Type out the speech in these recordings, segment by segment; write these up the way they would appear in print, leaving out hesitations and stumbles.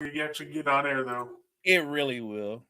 you actually get on air, though. It really will.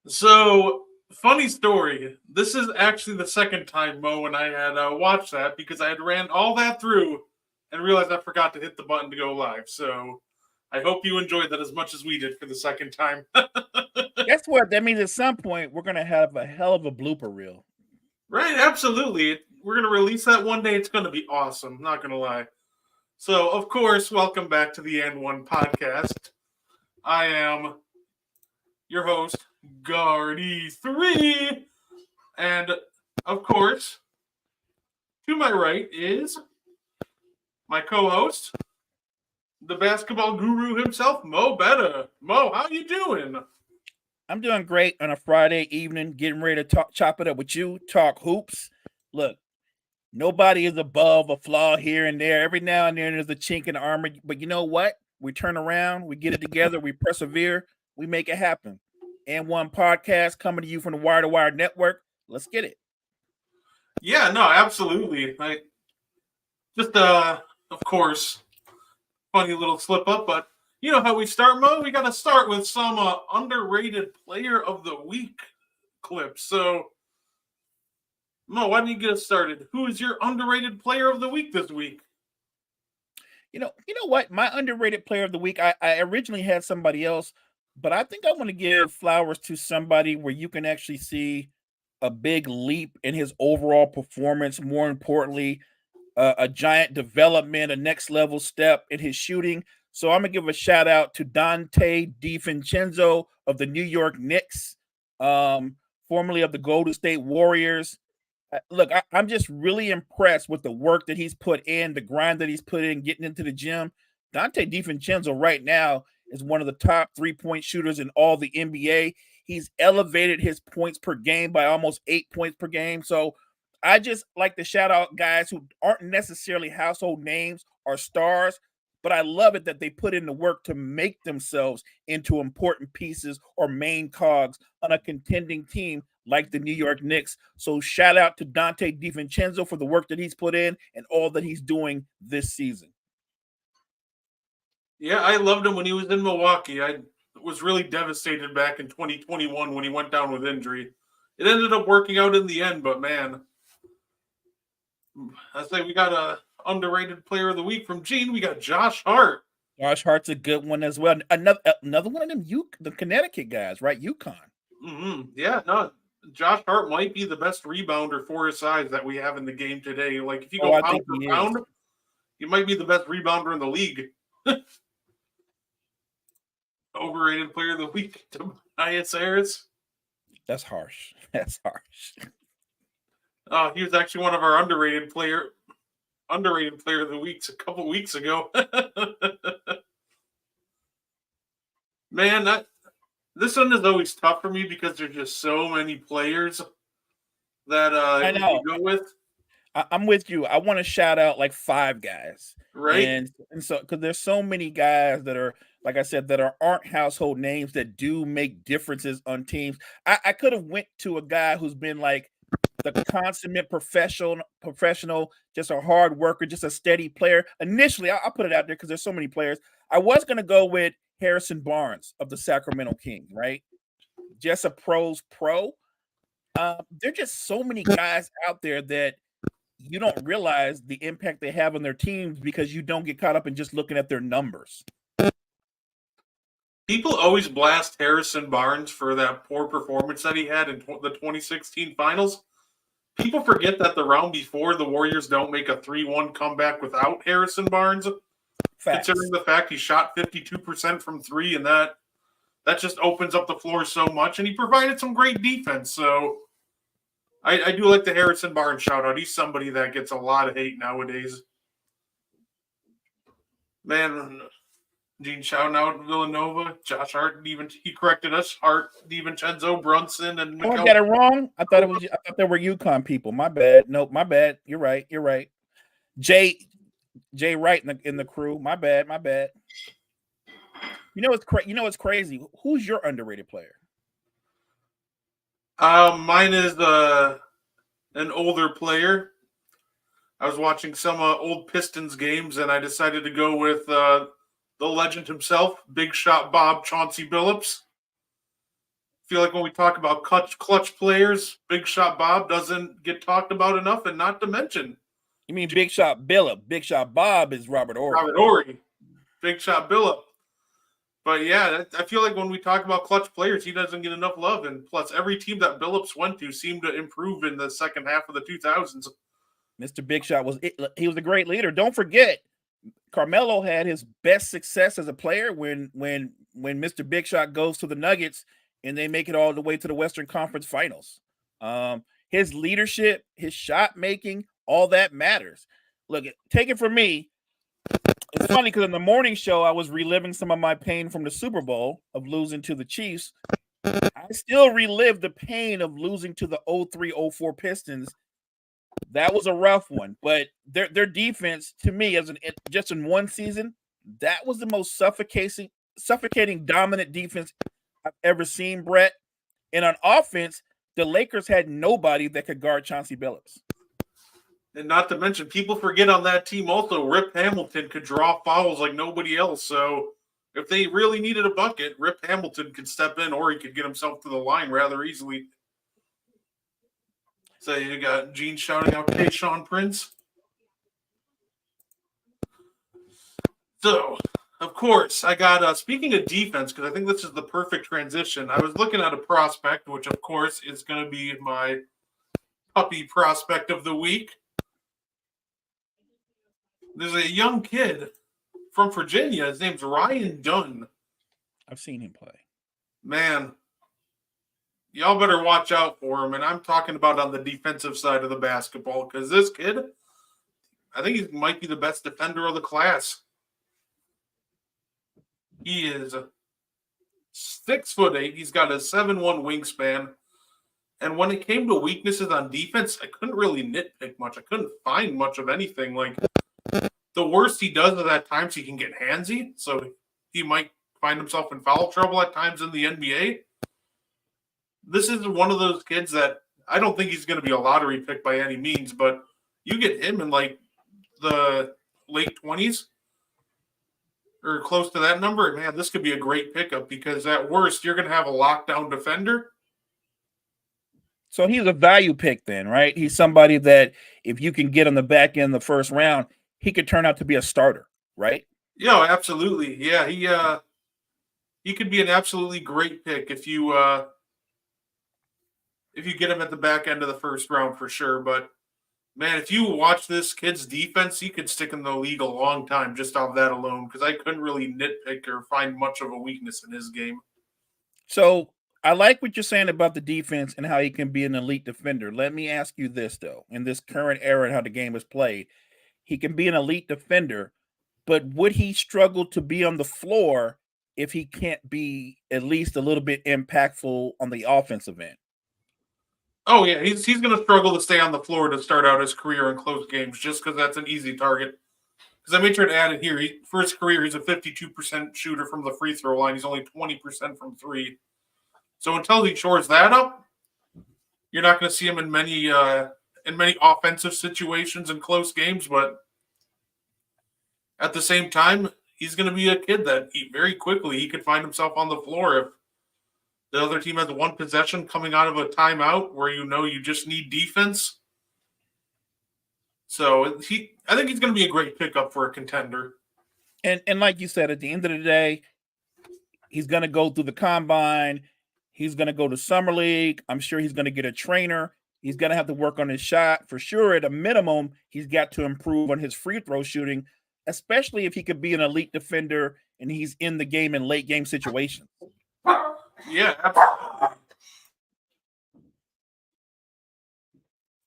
So, funny story. This is actually the second time Mo and I had watched that because I had ran all that through and realized I forgot to hit the button to go live. So, I hope you enjoyed that as much as we did for the second time. Guess what? That means at some point we're gonna have a hell of a blooper reel. Right, absolutely. We're going to release that one day. It's going to be awesome. Not going to lie. So, of course, welcome back to the N1 podcast. I am your host, Guardy3. And, of course, to my right is my co-host, the basketball guru himself, Mo Betta. Mo, how you doing? I'm doing great on a Friday evening, getting ready to chop it up with you, talk hoops. Look, nobody is above a flaw here and there. Every now and then there's a chink in the armor, but you know what? We turn around, we get it together, we persevere, we make it happen. And one podcast coming to you from the Wire to Wire Network. Let's get it. Yeah, no, absolutely. Of course, funny little slip up, but you know how we start, Mo? We got to start with some underrated player of the week clips. So, Mo, why don't you get us started? Who is your underrated player of the week this week? You know what? My underrated player of the week, I originally had somebody else, but I think I want to give flowers to somebody where you can actually see a big leap in his overall performance. More importantly, a giant development, a next level step in his shooting. So I'm gonna give a shout out to Dante DiVincenzo of the New York Knicks, formerly of the Golden State Warriors. Look, I'm just really impressed with the work that he's put in, the grind that he's put in, getting into the gym. Dante DiVincenzo right now is one of the top 3-point shooters in all the NBA. He's elevated his points per game by almost 8 points per game. So I just like to shout out guys who aren't necessarily household names or stars, but I love it that they put in the work to make themselves into important pieces or main cogs on a contending team like the New York Knicks. So shout out to Dante DiVincenzo for the work that he's put in and all that he's doing this season. Yeah, I loved him when he was in Milwaukee. I was really devastated back in 2021 when he went down with injury. It ended up working out in the end, but man, I say we got a underrated player of the week from Gene. We got Josh Hart. Josh Hart's a good one as well. Another one of them, the Connecticut guys, right? UConn. Mm-hmm. Yeah, no, Josh Hart might be the best rebounder for his size that we have in the game today. Like if you go pound for pound, he might be the best rebounder in the league. Overrated player of the week, Tobias Harris. That's harsh. That's harsh. He was actually one of our underrated player of the weeks a couple weeks ago. Man, this one is always tough for me because there's just so many players that I know. you go with. I'm with you. I want to shout out like 5 guys, right? and so because there's so many guys that are, like I said, that aren't household names that do make differences on teams. I could have went to a guy who's been like the consummate professional, just a hard worker, just a steady player. Initially, I'll put it out there because there's so many players. I was going to go with Harrison Barnes of the Sacramento Kings, right? Just a pro's pro. There are just so many guys out there that you don't realize the impact they have on their teams because you don't get caught up in just looking at their numbers. People always blast Harrison Barnes for that poor performance that he had in the 2016 finals. People forget that the round before, the Warriors don't make a 3-1 comeback without Harrison Barnes. Facts. Considering the fact he shot 52% from 3, and that just opens up the floor so much, and he provided some great defense. So I do like the Harrison Barnes shout out. He's somebody that gets a lot of hate nowadays. Man, Gene shouting out Villanova, Josh Hart, even he corrected us. Hart, DiVincenzo, Brunson, and Oh, I got it wrong. I thought they were UConn people. My bad. Nope, my bad. You're right. Jay Wright in the crew. My bad. You know what's crazy? Who's your underrated player? Mine is an older player. I was watching some old Pistons games, and I decided to go with the legend himself, Big Shot Bob Chauncey Billups. Feel like when we talk about clutch players, Big Shot Bob doesn't get talked about enough, and not to mention. You mean Big Shot Billup? Big Shot Bob is Robert Horry. Robert Horry. Big Shot Billup. But yeah, I feel like when we talk about clutch players, he doesn't get enough love. And plus, every team that Billups went to seemed to improve in the second half of the 2000s. Mr. Big Shot was a great leader. Don't forget, Carmelo had his best success as a player when Mr. Big Shot goes to the Nuggets and they make it all the way to the Western Conference Finals. His leadership, his shot making, all that matters. Look, take it from me. It's funny because in the morning show, I was reliving some of my pain from the Super Bowl of losing to the Chiefs. I still relive the pain of losing to the 03-04 Pistons. That was a rough one, but their defense, to me, just in one season, that was the most suffocating dominant defense I've ever seen, Brett. And on offense, the Lakers had nobody that could guard Chauncey Billups. And not to mention, people forget on that team also, Rip Hamilton could draw fouls like nobody else. So if they really needed a bucket, Rip Hamilton could step in, or he could get himself to the line rather easily. So you got Gene shouting out Tayshaun Prince. So, of course, I got, speaking of defense, because I think this is the perfect transition, I was looking at a prospect, which, of course, is going to be my puppy prospect of the week. There's a young kid from Virginia. His name's Ryan Dunn. I've seen him play. Man, y'all better watch out for him. And I'm talking about on the defensive side of the basketball, because this kid, I think he might be the best defender of the class. He is 6'8". He's got a 7'1" wingspan. And when it came to weaknesses on defense, I couldn't really nitpick much. I couldn't find much of anything. Like, the worst he does is at times he can get handsy, so he might find himself in foul trouble at times in the NBA. This is one of those kids that I don't think he's going to be a lottery pick by any means, but you get him in like the late 20s or close to that number, man, this could be a great pickup because at worst, you're going to have a lockdown defender. So he's a value pick then, right? He's somebody that if you can get on the back end of the first round, he could turn out to be a starter, right? Yeah, absolutely. Yeah, he could be an absolutely great pick if you get him at the back end of the first round for sure. But man, if you watch this kid's defense, he could stick in the league a long time just off that alone because I couldn't really nitpick or find much of a weakness in his game. So I like what you're saying about the defense and how he can be an elite defender. Let me ask you this, though. In this current era and how the game is played, he can be an elite defender, but would he struggle to be on the floor if he can't be at least a little bit impactful on the offensive end? Oh yeah, he's going to struggle to stay on the floor to start out his career in close games, just because that's an easy target. Because I made sure to add it here. For his career, he's a 52% shooter from the free throw line. He's only 20% from three. So until he shores that up, you're not going to see him in many offensive situations in close games. But at the same time, he's going to be a kid that very quickly he could find himself on the floor if the other team has one possession coming out of a timeout where you just need defense. So I think he's going to be a great pickup for a contender. And like you said, at the end of the day, he's going to go through the combine. He's going to go to summer league. I'm sure he's going to get a trainer. He's going to have to work on his shot for sure. At a minimum, he's got to improve on his free throw shooting, especially if he could be an elite defender and he's in the game in late game situations. Yeah, absolutely.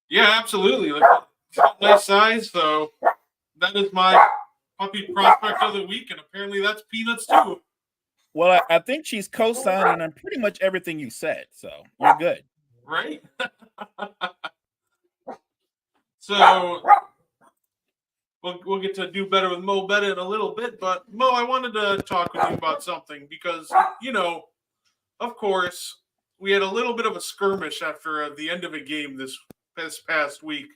Yeah, absolutely. Like, he's got nice size, so that is my puppy prospect of the week, and apparently that's Peanuts too. Well, I think she's co-signing on pretty much everything you said, so you're good. Right? So we'll get to do better with Mo Betta in a little bit, but Mo, I wanted to talk with you about something because, of course, we had a little bit of a skirmish after the end of a game this past week.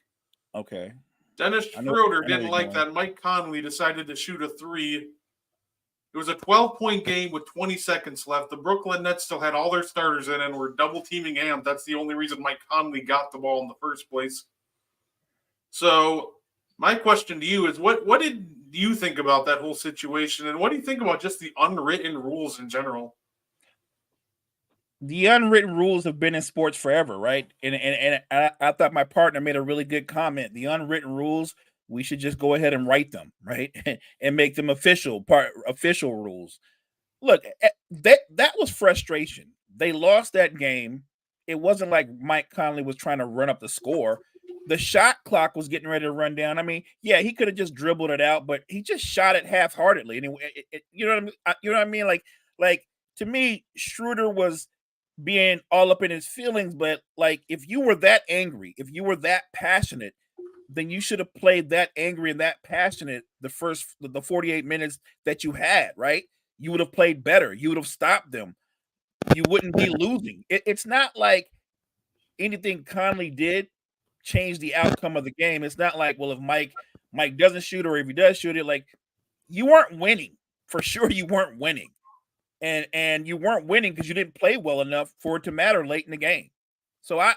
Okay. Dennis Schroeder didn't like that Mike Conley decided to shoot a three. It was a 12-point game with 20 seconds left. The Brooklyn Nets still had all their starters in and were double-teaming Am. That's the only reason Mike Conley got the ball in the first place. So my question to you is, what did you think about that whole situation, and what do you think about just the unwritten rules in general? The unwritten rules have been in sports forever, right? And I thought my partner made a really good comment. The unwritten rules, we should just go ahead and write them, right? And make them official rules. Look, that was frustration. They lost that game. It wasn't like Mike Conley was trying to run up the score. The shot clock was getting ready to run down. I mean, yeah, he could have just dribbled it out, but he just shot it half-heartedly. And you know what I mean? You know what I mean? Like to me, Schroeder was being all up in his feelings, but like if you were that angry, if you were that passionate, then you should have played that angry and that passionate the 48 minutes that you had, right? You would have played better. You would have stopped them. You wouldn't be losing. It's not like anything Conley did changed the outcome of the game. It's not like, well, if Mike doesn't shoot or if he does shoot it, like you weren't winning. For sure you weren't winning. And you weren't winning because you didn't play well enough for it to matter late in the game. So I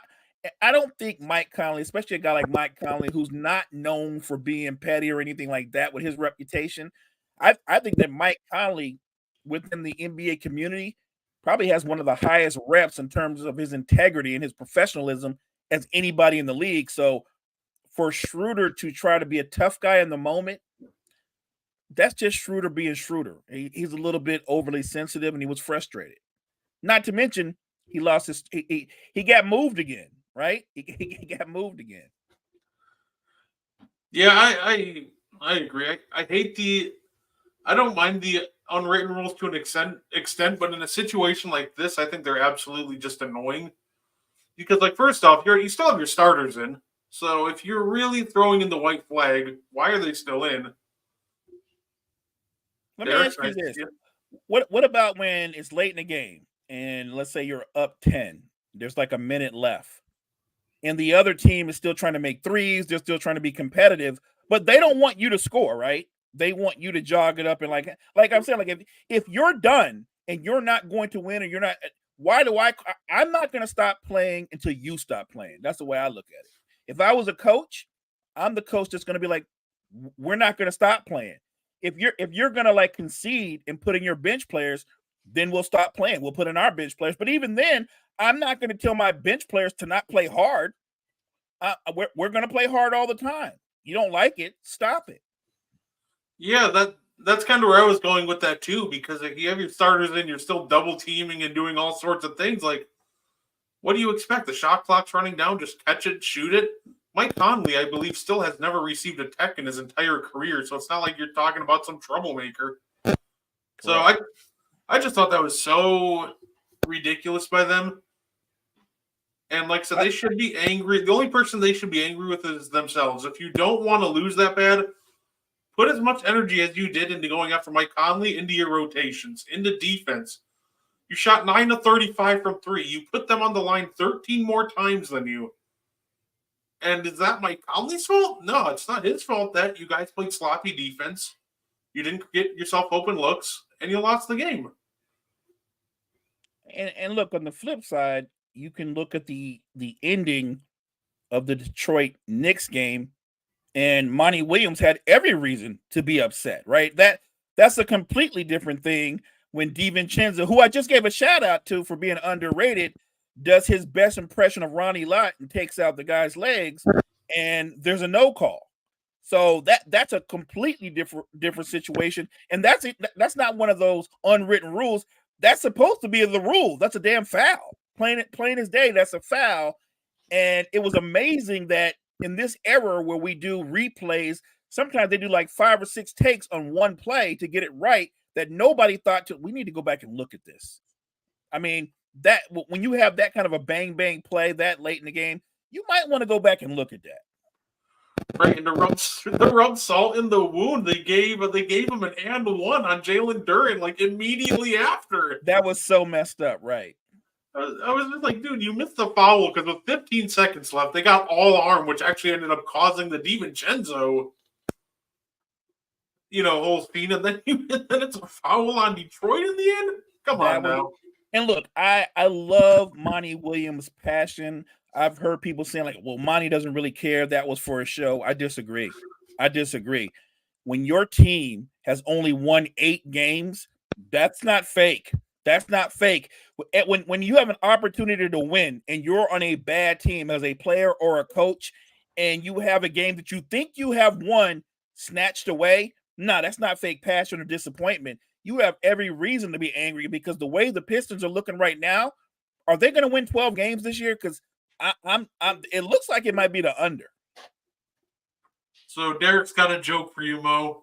don't think Mike Conley, especially a guy like Mike Conley, who's not known for being petty or anything like that with his reputation, I think that Mike Conley within the NBA community probably has one of the highest reps in terms of his integrity and his professionalism as anybody in the league. So for Schroeder to try to be a tough guy in the moment, that's just Schroeder being Schroeder. He's a little bit overly sensitive and he was frustrated. Not to mention he lost his he got moved again, right? He got moved again. Yeah, I agree. I don't mind the unwritten rules to an extent, but in a situation like this, I think they're absolutely just annoying. Because, like, first off, you still have your starters in. So if you're really throwing in the white flag, why are they still in? Let me ask you this. What about when it's late in the game and let's say you're up 10, there's like a minute left, and the other team is still trying to make threes, they're still trying to be competitive, but they don't want you to score, right? They want you to jog it up and like I'm saying, like if you're done and you're not going to win or you're not, why do I'm not going to stop playing until you stop playing. That's the way I look at it. If I was a coach, I'm the coach that's going to be like, we're not going to stop playing. If you're gonna like concede and put in your bench players, then we'll stop playing. We'll put in our bench players. But even then, I'm not going to tell my bench players to not play hard. We're going to play hard all the time. You don't like it, stop it. Yeah, that's kind of where I was going with that too. Because if you have your starters in, you're still double teaming and doing all sorts of things. Like, what do you expect? The shot clock's running down. Just catch it, shoot it. Mike Conley, I believe, still has never received a tech in his entire career, so it's not like you're talking about some troublemaker. Correct. So I just thought that was so ridiculous by them. And like I said, they should be angry. The only person they should be angry with is themselves. If you don't want to lose that bad, put as much energy as you did into going after Mike Conley into your rotations, into defense. You shot 9 of 35 from 3. You put them on the line 13 more times than you. And is that Mike Conley's fault? No, it's not his fault that you guys played sloppy defense. You didn't get yourself open looks, and you lost the game. And look, on the flip side, you can look at the ending of the Detroit Knicks game, and Monty Williams had every reason to be upset, right? That's a completely different thing when DiVincenzo, who I just gave a shout out to for being underrated, does his best impression of Ronnie Lott and takes out the guy's legs, and there's a no call. So that's a completely different situation, and that's not one of those unwritten rules. That's supposed to be the rule. That's a damn foul. Plain as day, that's a foul. And it was amazing that in this era where we do replays, sometimes they do like 5 or 6 takes on one play to get it right, that nobody thought we need to go back and look at this. I mean, that when you have that kind of a bang bang play that late in the game, you might want to go back and look at that. Right, and to rub salt in the wound, they gave him an and one on Jalen Duren like immediately after. That was so messed up, right? I was just like, dude, you missed the foul because with 15 seconds left, they got all arm, which actually ended up causing the DiVincenzo, whole scene, and then it's a foul on Detroit in the end. Come on now. And look, I love Monty Williams' passion. I've heard people saying like, well, Monty doesn't really care. That was for a show. I disagree. When your team has only won 8 games, that's not fake. That's not fake. When you have an opportunity to win and you're on a bad team as a player or a coach, and you have a game that you think you have won snatched away, no, that's not fake passion or disappointment. You have every reason to be angry because the way the Pistons are looking right now, are they going to win 12 games this year? Because it looks like it might be the under. So Derek's got a joke for you, Mo.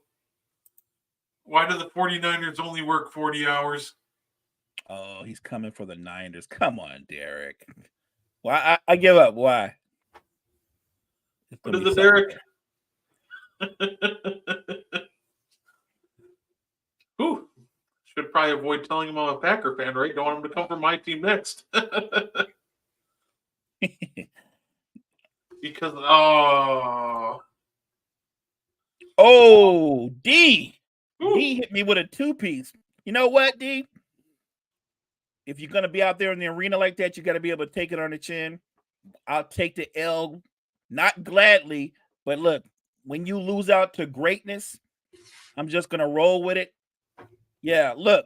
Why do the 49ers only work 40 hours? Oh, he's coming for the Niners. Come on, Derek. Well, I give up. Why? What is it, Derek? Ooh, should probably avoid telling him I'm a Packer fan, right? Don't want him to come from my team next. Because D hit me with a 2-piece. You know what, D? If you're gonna be out there in the arena like that, you got to be able to take it on the chin. I'll take the L, not gladly, but look, when you lose out to greatness, I'm just gonna roll with it. Yeah, look,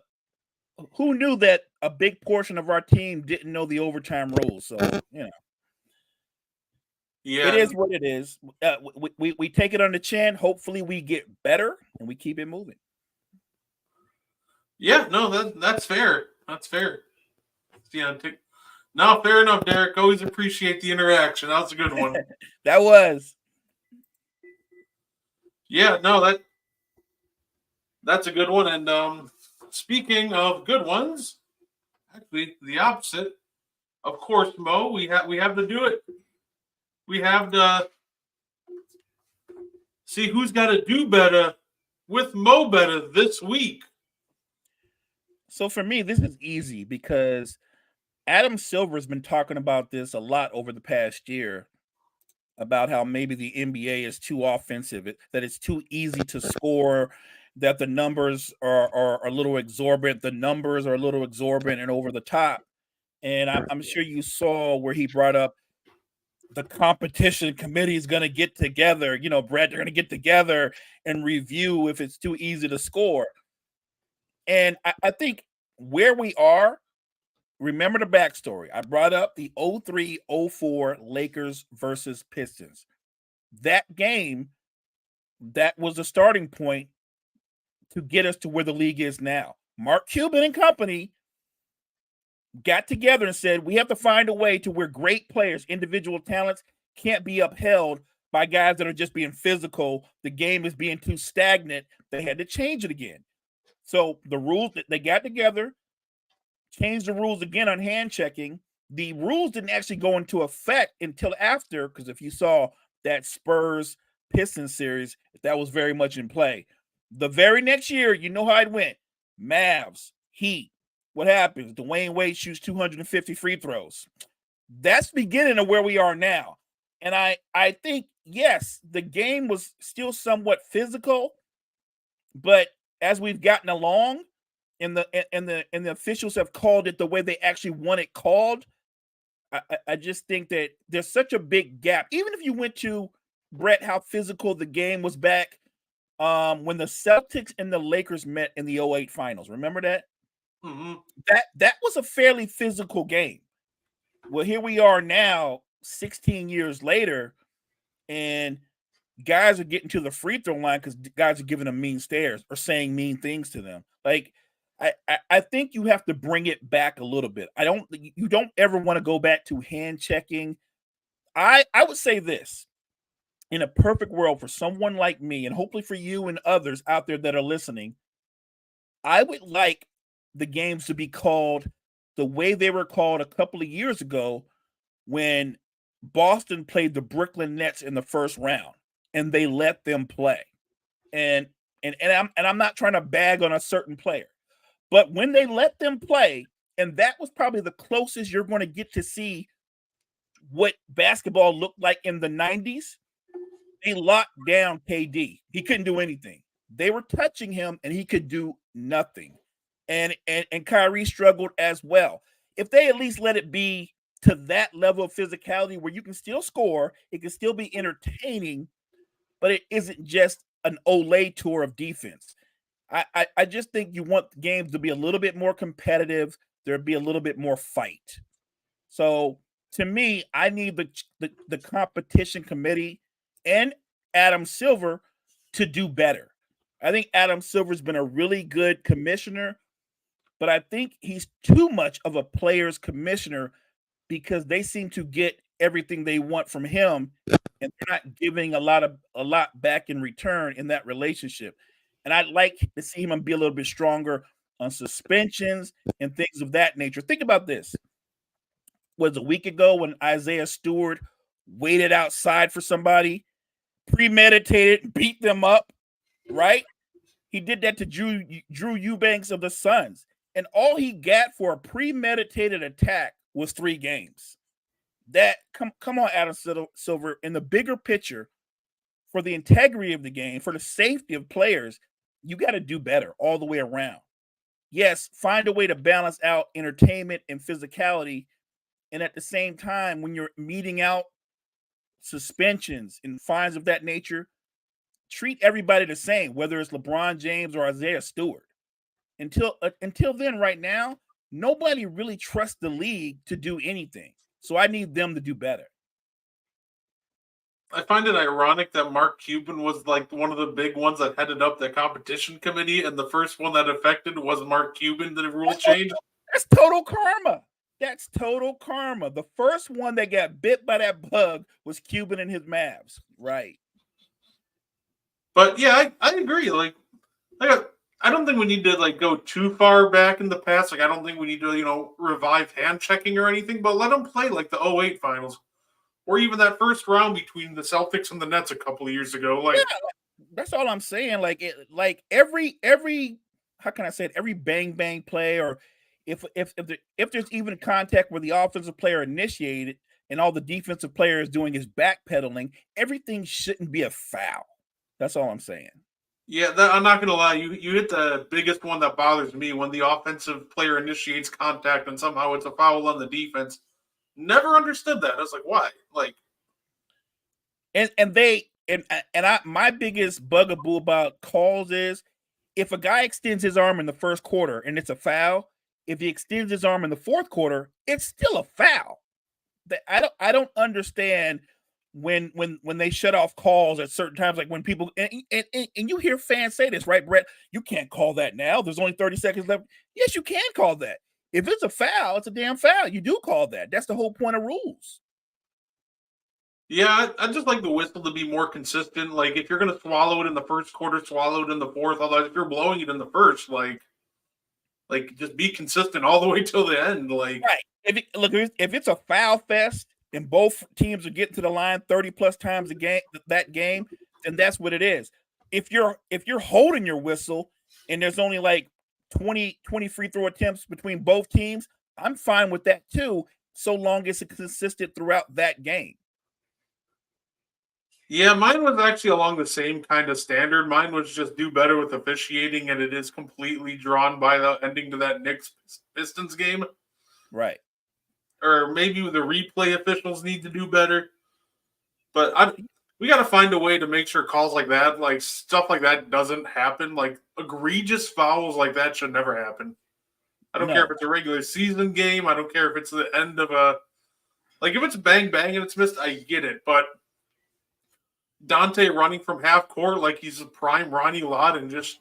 who knew that a big portion of our team didn't know the overtime rules? So yeah, it is what it is. We take it on the chin. Hopefully, we get better and we keep it moving. Yeah, no, that's fair. That's fair. Yeah, no, fair enough, Derek. Always appreciate the interaction. That was a good one. That was. Yeah, no, that's a good one. And speaking of good ones, actually the opposite. Of course, Mo, we have to do it. We have to see who's got to do better with Mo Betta this week. So for me, this is easy because Adam Silver's been talking about this a lot over the past year about how maybe the NBA is too offensive, that it's too easy to score, that the numbers are a little exorbitant. The numbers are a little exorbitant and over the top. And I'm sure you saw where he brought up the competition committee is going to get together. Brad, they're going to get together and review if it's too easy to score. And I think where we are, remember the backstory. I brought up the 03-04 Lakers versus Pistons. That game, that was the starting point to get us to where the league is now. Mark Cuban and company got together and said, we have to find a way to where great players, individual talents, can't be upheld by guys that are just being physical. The game is being too stagnant. They had to change it again. So the rules that they got together, changed the rules again on hand checking, the rules didn't actually go into effect until after, because if you saw that Spurs Pistons series, that was very much in play. The very next year, you know how it went. Mavs, Heat. What happens? Dwayne Wade shoots 250 free throws. That's the beginning of where we are now. And I think, yes, the game was still somewhat physical, but as we've gotten along, and the officials have called it the way they actually want it called, I just think that there's such a big gap. Even if you went to Brett, how physical the game was back when the Celtics and the Lakers met in the '08 finals. Remember that? Mm-hmm. That was a fairly physical game. Well, here we are now, 16 years later, and guys are getting to the free throw line because guys are giving them mean stares or saying mean things to them. Like, I think you have to bring it back a little bit. You don't ever want to go back to hand checking. I would say this: in a perfect world for someone like me, and hopefully for you and others out there that are listening, I would like the games to be called the way they were called a couple of years ago when Boston played the Brooklyn Nets in the first round and they let them play. And I'm not trying to bag on a certain player, but when they let them play, and that was probably the closest you're going to get to see what basketball looked like in the 90s. They locked down KD. He couldn't do anything. They were touching him and he could do nothing. And Kyrie struggled as well. If they at least let it be to that level of physicality where you can still score, it can still be entertaining, but it isn't just an Olay tour of defense. I just think you want games to be a little bit more competitive. There'd be a little bit more fight. So to me, I need the competition committee and Adam Silver to do better. I think Adam Silver's been a really good commissioner, but I think he's too much of a player's commissioner because they seem to get everything they want from him and they're not giving a lot back in return in that relationship. And I'd like to see him be a little bit stronger on suspensions and things of that nature. Think about this. Was a week ago when Isaiah Stewart waited outside for somebody, premeditated, beat them up, right? He did that to Drew Eubanks of the Suns. And all he got for a premeditated attack was 3 games. That come on, Adam Silver, in the bigger picture, for the integrity of the game, for the safety of players, you got to do better all the way around. Yes, find a way to balance out entertainment and physicality. And at the same time, when you're meeting out suspensions and fines of that nature, treat everybody the same, whether it's LeBron James or Isaiah Stewart. Until then, right now, nobody really trusts the league to do anything. So I need them to do better. I find it ironic that Mark Cuban was like one of the big ones that headed up the competition committee, and the first one that affected was Mark Cuban, the rule change. That's total karma. That's total karma. The first one that got bit by that bug was Cuban and his Mavs. Right. But yeah, I agree. Like I don't think we need to like go too far back in the past. Like I don't think we need to, revive hand checking or anything, but let them play like the '08 finals. Or even that first round between the Celtics and the Nets a couple of years ago. Like, yeah, that's all I'm saying. Like every how can I say it? Every bang play, or if there's even contact where the offensive player initiated and all the defensive player is doing is backpedaling, everything shouldn't be a foul. That's all I'm saying. Yeah, I'm not gonna lie. You hit the biggest one that bothers me when the offensive player initiates contact and somehow it's a foul on the defense. Never understood that. I was like, why? Like, my biggest bugaboo about calls is if a guy extends his arm in the first quarter and it's a foul, if he extends his arm in the fourth quarter, it's still a foul. I don't understand when they shut off calls at certain times, like when people and you hear fans say this, right, Brett? You can't call that now. There's only 30 seconds left. Yes, you can call that. If it's a foul, it's a damn foul. You do call that. That's the whole point of rules. yeah, I just like the whistle to be more consistent. Like, if you're gonna swallow it in the first quarter, swallow it in the fourth. Otherwise, if you're blowing it in the first, like just be consistent all the way till the end. Like, Right. if it's a foul fest and both teams are getting to the line 30 plus times a game, then that's what it is. If you're holding your whistle and there's only like 20 free throw attempts between both teams, I'm fine with that too, so long as it's consistent throughout that game. Yeah, mine was actually along the same kind of standard. Mine was just do better with officiating, and it is completely drawn by the ending to that Knicks Pistons game. Right. Or maybe the replay officials need to do better. But we got to find a way to make sure calls like that, like stuff like that, doesn't happen. Like egregious fouls like that should never happen. I don't care if it's a regular season game. I don't care if it's the end of a, like if it's bang bang and it's missed, I get it. But Dante running from half court like he's a prime Ronnie Lott and just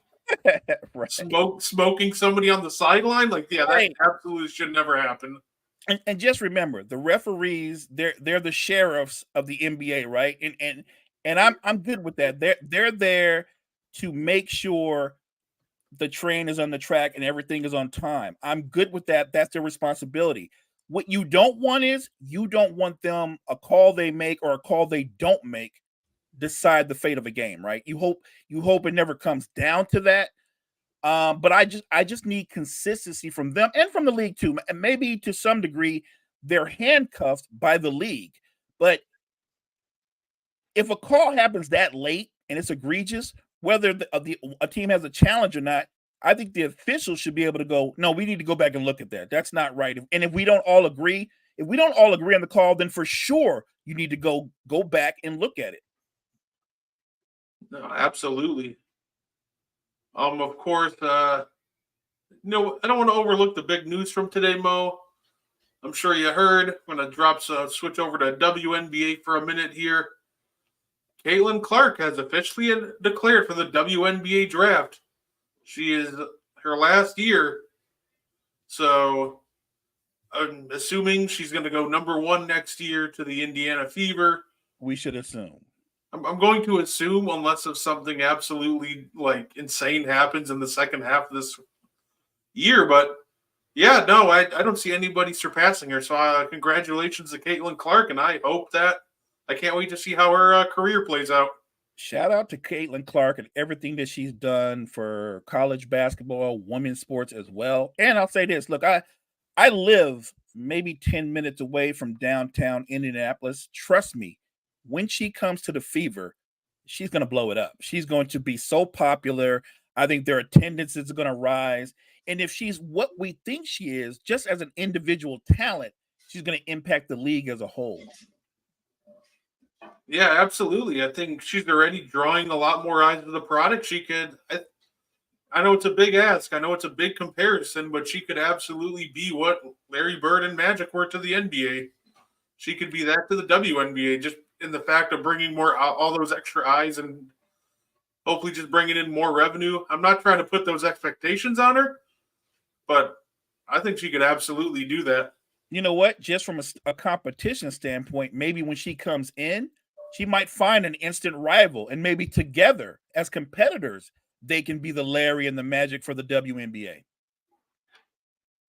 right. smoking somebody on the sideline, like that absolutely should never happen. And just remember, the referees, they're the sheriffs of the NBA, right? And I'm good with that. They're there to make sure the train is on the track and everything is on time. I'm good with that. That's their responsibility. What you don't want is you don't want them, a call they make or a call they don't make, decide the fate of a game, right? You hope it never comes down to that. But I just need consistency from them and from the league too. And maybe to some degree, they're handcuffed by the league. But if a call happens that late and it's egregious, whether a team has a challenge or not, I think the officials should be able to go, no, we need to go back and look at that. That's not right. And if we don't all agree on the call, then for sure you need to go back and look at it. No, absolutely. Of course, I don't want to overlook the big news from today, Mo. I'm sure you heard. I'm going to switch over to WNBA for a minute here. Caitlin Clark has officially declared for the WNBA draft. She is her last year, so I'm assuming she's going to go number 1 next year to the Indiana Fever. We should assume. I'm going to assume, unless if something absolutely like insane happens in the second half of this year. But yeah, no, I don't see anybody surpassing her. So congratulations to Caitlin Clark, and I hope that I can't wait to see how her career plays out. Shout out to Caitlin Clark and everything that she's done for college basketball, women's sports as well. And I'll say this: look, I live maybe 10 minutes away from downtown Indianapolis. Trust me, when she comes to the Fever, she's going to blow it up. She's going to be so popular. I think their attendance is going to rise. And if she's what we think she is, just as an individual talent, she's going to impact the league as a whole. Yeah, absolutely. I think she's already drawing a lot more eyes to the product. She could, I know it's a big ask. I know it's a big comparison, but she could absolutely be what Larry Bird and Magic were to the NBA. She could be that to the WNBA, just in the fact of bringing more, all those extra eyes and hopefully just bringing in more revenue. I'm not trying to put those expectations on her, but I think she could absolutely do that. You know what? Just from a competition standpoint, maybe when she comes in, she might find an instant rival, and maybe together as competitors, they can be the Larry and the Magic for the WNBA.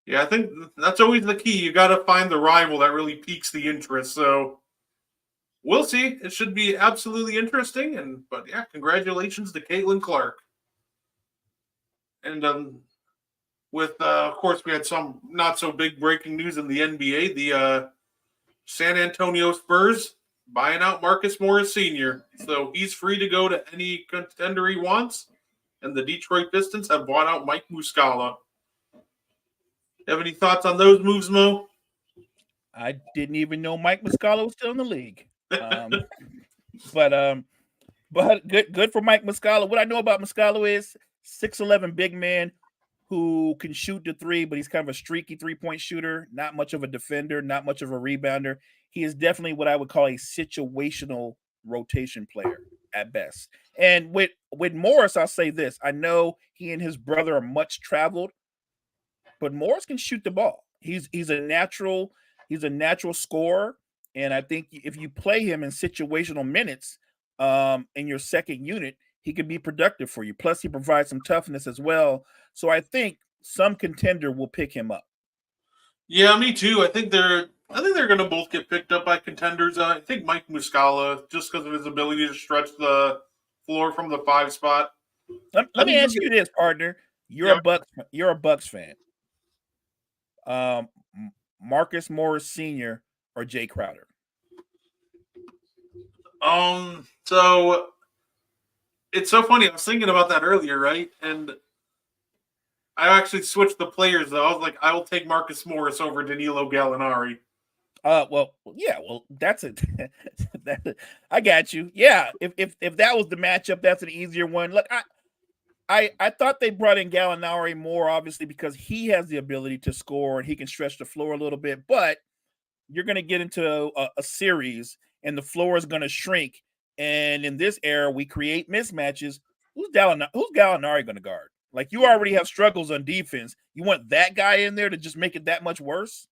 Yeah, I think that's always the key. You got to find the rival that really piques the interest. So we'll see. It should be absolutely interesting. But yeah, congratulations to Caitlin Clark. And of course, we had some not so big breaking news in the NBA. The San Antonio Spurs buying out Marcus Morris Sr. So he's free to go to any contender he wants. And the Detroit Pistons have bought out Mike Muscala. Have any thoughts on those moves, Mo? I didn't even know Mike Muscala was still in the league. But good for Mike Muscala. What I know about Muscala is 6'11" big man who can shoot the three, but he's kind of a streaky three-point shooter, not much of a defender, not much of a rebounder. He is definitely what I would call a situational rotation player at best. And with Morris, I'll say this. I know he and his brother are much traveled, but Morris can shoot the ball. He's a natural scorer. And I think if you play him in situational minutes in your second unit, he can be productive for you. Plus, he provides some toughness as well. So I think some contender will pick him up. Yeah, me too. I think they're going to both get picked up by contenders. I think Mike Muscala, just because of his ability to stretch the floor from the 5 spot. I Let me think he'll ask get. you this, partner. You're a Yeah. Bucks. You're a Bucks fan. Marcus Morris Sr. or Jay Crowder? So it's so funny. I was thinking about that earlier, right? And I actually switched the players though. I was like, I will take Marcus Morris over Danilo Gallinari. Well, yeah, well, that's it. I got you. Yeah, if that was the matchup, that's an easier one. Look, I thought they brought in Gallinari more, obviously, because he has the ability to score and he can stretch the floor a little bit. But you're going to get into a series, and the floor is going to shrink. And in this era, we create mismatches. Who's Gallinari going to guard? Like, you already have struggles on defense. You want that guy in there to just make it that much worse?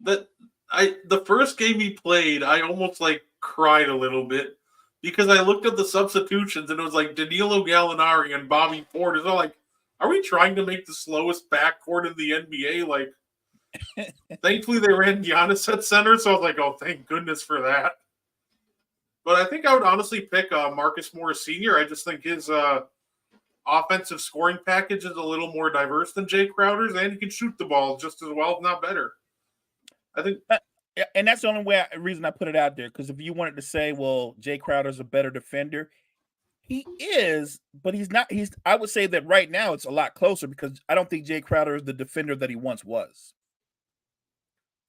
That the first game he played, I almost like cried a little bit because I looked at the substitutions and it was like Danilo Gallinari and Bobby Portis. I'm like, are we trying to make the slowest backcourt in the NBA? Like, thankfully they ran Giannis at center, so I was like, oh, thank goodness for that. But I think I would honestly pick Marcus Morris Sr. I just think his offensive scoring package is a little more diverse than Jay Crowder's, and he can shoot the ball just as well, if not better. I think. And that's the only reason I put it out there. Because if you wanted to say, well, Jay Crowder's a better defender, he is, but he's not. I would say that right now it's a lot closer because I don't think Jay Crowder is the defender that he once was.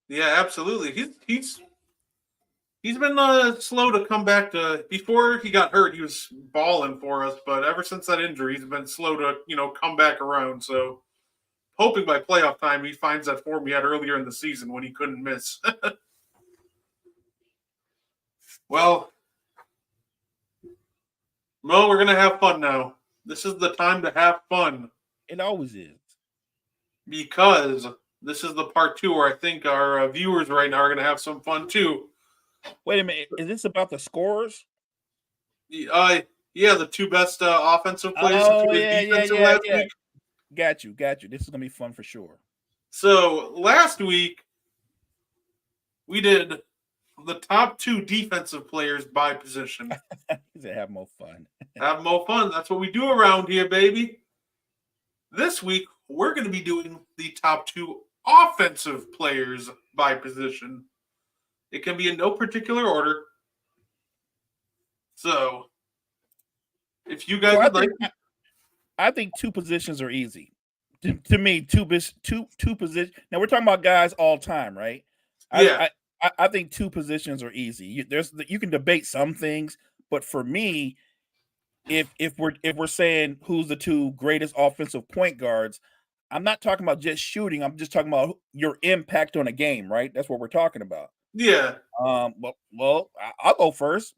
Yeah, absolutely. He's been slow to come back to. Before he got hurt, he was balling for us, but ever since that injury, he's been slow to come back around. So hoping by playoff time he finds that form he had earlier in the season when he couldn't miss. Well, Mo, we're gonna have fun now. This is the time to have fun It always is. because this is the part 2 where I think our viewers right now are gonna have some fun too. Wait a minute. Is this about the scorers? Yeah, the 2 best offensive players and 2 Oh, best defensive yeah. last week. Got you. This is gonna be fun for sure. So last week we did the top 2 defensive players by position. He said, "Have more fun." Have more fun. That's what we do around here, baby. This week we're going to be doing the top 2 offensive players by position. It can be in no particular order. So, if you guys would like, I think 2 positions are easy. To me, two positions. Now we're talking about guys all time, right? yeah, I think 2 positions are easy. You can debate some things, but for me, if we're saying who's the 2 greatest offensive point guards, I'm not talking about just shooting. I'm just talking about your impact on a game, right? That's what we're talking about. yeah. I'll go first.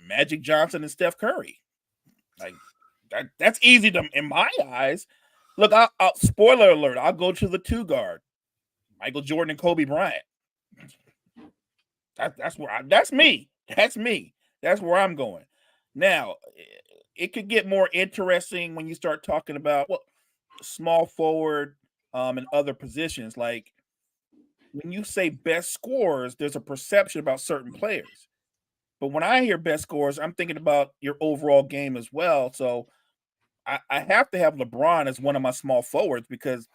Magic Johnson and Steph Curry. Like that's easy in my eyes. Look, spoiler alert. I'll go to the 2 guard, Michael Jordan and Kobe Bryant. That's me. That's where I'm going. Now, it could get more interesting when you start talking about small forward and other positions. Like when you say best scorers, there's a perception about certain players. But when I hear best scorers, I'm thinking about your overall game as well. So I have to have LeBron as one of my small forwards because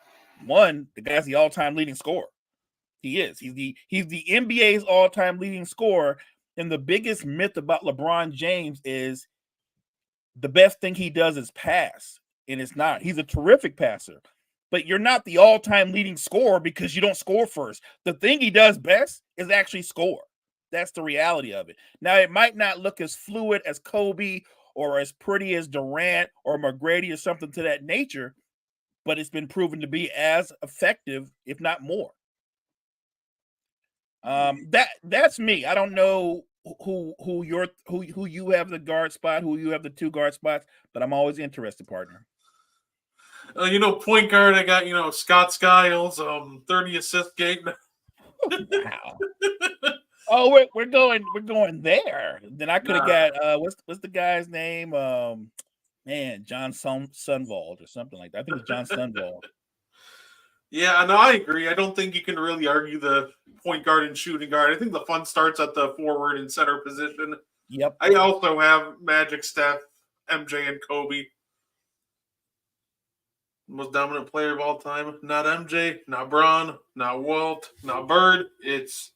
one, the guy's the all-time leading scorer. He is. He's the NBA's all-time leading scorer. And the biggest myth about LeBron James is the best thing he does is pass. And it's not. He's a terrific passer. But you're not the all-time leading scorer because you don't score first. The thing he does best is actually score. That's the reality of it. Now, it might not look as fluid as Kobe or as pretty as Durant or McGrady or something to that nature, but it's been proven to be as effective, if not more. That's me. I don't know who you have the guard spot, who you have the 2 guard spots, but I'm always interested, partner. Point guard, I got, Scott Skiles, 30 assist game. Wow. Oh, we're going there. Then I could have got what's the guy's name? John Sunwald or something like that. I think it's John Sunwald. Yeah, no, I agree. I don't think you can really argue the point guard and shooting guard. I think the fun starts at the forward and center position. Yep. I also have Magic, Steph, MJ, and Kobe. Most dominant player of all time. Not MJ, not Braun, not Walt, not Bird. It's